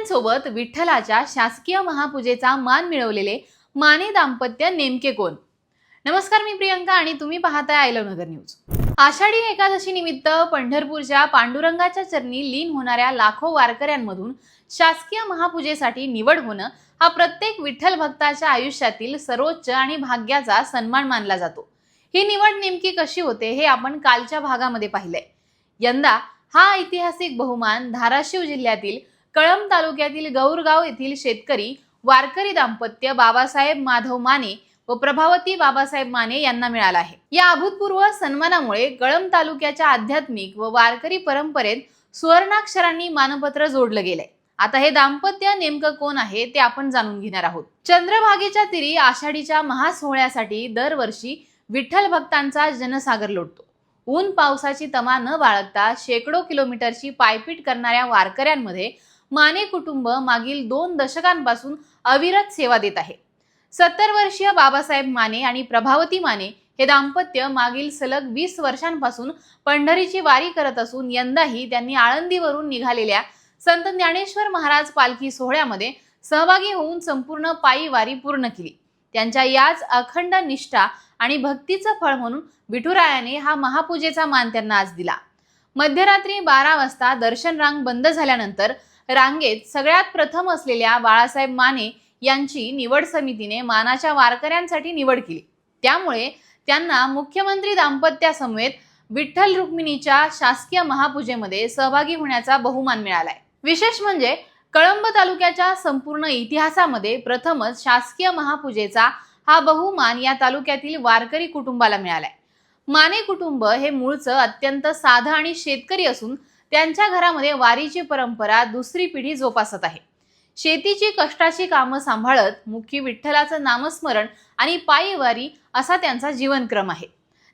दाम्पत्यांसोबत विठ्ठलाच्या शासकीय महापूजेचा मान मिळवलेले माने दाम्पत्य नेमके कोण? नमस्कार, मी प्रियंका आणि तुम्ही पाहताय I love Nagar news. Ashadhi Ekadashi निमित्त पंढरपूरच्या पांडुरंगाच्या चरणी लीन होणाऱ्या लाखो वारकऱ्यांमधून शासकीय महापूजेसाठी निवड होणं हा प्रत्येक विठ्ठल भक्ताच्या आयुष्यातील सर्वोच्च आणि भाग्याचा सन्मान मानला जातो। ही निवड नेमकी कशी होते हे आपण कालच्या भागामध्ये पाहिलंय। यंदा हा ऐतिहासिक बहुमान धाराशिव जिल्ह्यातील कळंब तालुक्यातील गौरगाव येथील शेतकरी वारकरी दाम्पत्य बाबासाहेब माधव माने व प्रभावती बाबासाहेब माने यांना मिळाला आहे। या अभूतपूर्व सन्मानामुळे कळंब तालुक्याच्या आध्यात्मिक व वारकरी परंपरेत सुवर्णाक्षरांनी मानपत्र जोडलं गेलंय। आता हे दाम्पत्य नेमकं कोण आहे ते आपण जाणून घेणार आहोत। चंद्रभागेच्या तीरी आषाढीच्या महासोहळ्यासाठी दरवर्षी विठ्ठल भक्तांचा जनसागर लोटतो। ऊन पावसाची तमा न बाळगता शेकडो किलोमीटरची पायपीट करणाऱ्या वारकऱ्यांमध्ये माने कुटुंब मागील 2 दशकांपासून अविरत सेवा देत आहे। 70 वर्षीय बाबासाहेब माने आणि प्रभावती माने हे दाम्पत्य मागील सलग 20 वर्षांपासून पंढरीची वारी करत असून यंदाही त्यांनी आळंदीवरून निघालेल्या संत ज्ञानेश्वर महाराज पालखी सोहळ्यामध्ये सहभागी होऊन संपूर्ण पायी वारी पूर्ण केली। त्यांच्या याच अखंड निष्ठा आणि भक्तीचं फळ म्हणून विठुरायाने हा महापूजेचा मान त्यांना आज दिला। मध्यरात्री 12 वाजता दर्शन रांग बंद झाल्यानंतर रांगेत सगळ्यात प्रथम असलेल्या बाळासाहेब माने यांची निवड समितीने मानाच्या वारकऱ्यांसाठी निवड केली। त्यामुळे त्यांना मुख्यमंत्री दाम्पत्यासमवेत विठ्ठल रुक्मिणीच्या शासकीय महापूजेमध्ये सहभागी होण्याचा बहुमान मिळालाय। विशेष म्हणजे कळंब तालुक्याच्या संपूर्ण इतिहासामध्ये प्रथमच शासकीय महापूजेचा हा बहुमान या तालुक्यातील वारकरी कुटुंबाला मिळालाय। माने कुटुंब हे मूळचं अत्यंत साधं आणि शेतकरी असून त्यांच्या घरामध्ये वारीची परंपरा दुसरी पिढी जोपासत आहे। शेतीची कष्टाची कामं सांभाळत मुखी विठ्ठलाचं नामस्मरण आणि पायी वारी असा त्यांचा जीवनक्रम आहे।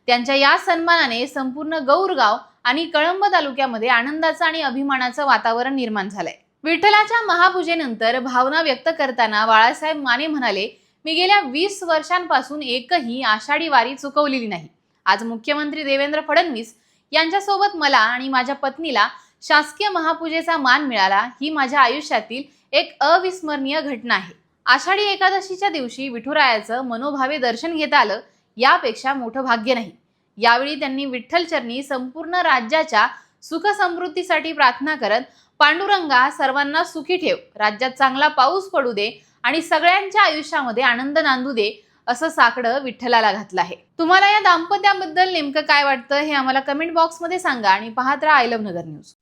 त्यांच्या या सन्मानाने संपूर्ण गौरगाव आणि कळंब तालुक्यामध्ये आनंदाचं आणि अभिमानाचं वातावरण निर्माण झालंय। विठ्ठलाच्या महापूजेनंतर भावना व्यक्त करताना बाळासाहेब माने म्हणाले, मी गेल्या 20 वर्षांपासून एकही आषाढी वारी चुकवलेली नाही। आज मुख्यमंत्री देवेंद्र फडणवीस यांच्यासोबत मला आणि माझ्या पत्नीला शासकीय महापूजेचा मान मिळाला ही माझ्या आयुष्यातील एक अविस्मरणीय घटना आहे। आषाढी एकादशीच्या दिवशी विठुरायाचं मनोभावे दर्शन घेता आलं यापेक्षा मोठं भाग्य नाही। यावेळी त्यांनी विठ्ठल चरणी संपूर्ण राज्याच्या सुख समृद्धीसाठी प्रार्थना करत, पांडुरंगा सर्वांना सुखी ठेव, राज्यात चांगला पाऊस पडू दे आणि सगळ्यांच्या आयुष्यामध्ये आनंद नांदू दे असं साकडं विठ्ठलाला घातलं आहे। तुम्हाला या दाम्पत्याबद्दल नेमकं काय वाटतं हे आम्हाला कमेंट बॉक्समध्ये सांगा आणि पाहत राहा आय लव्ह नगर न्यूज।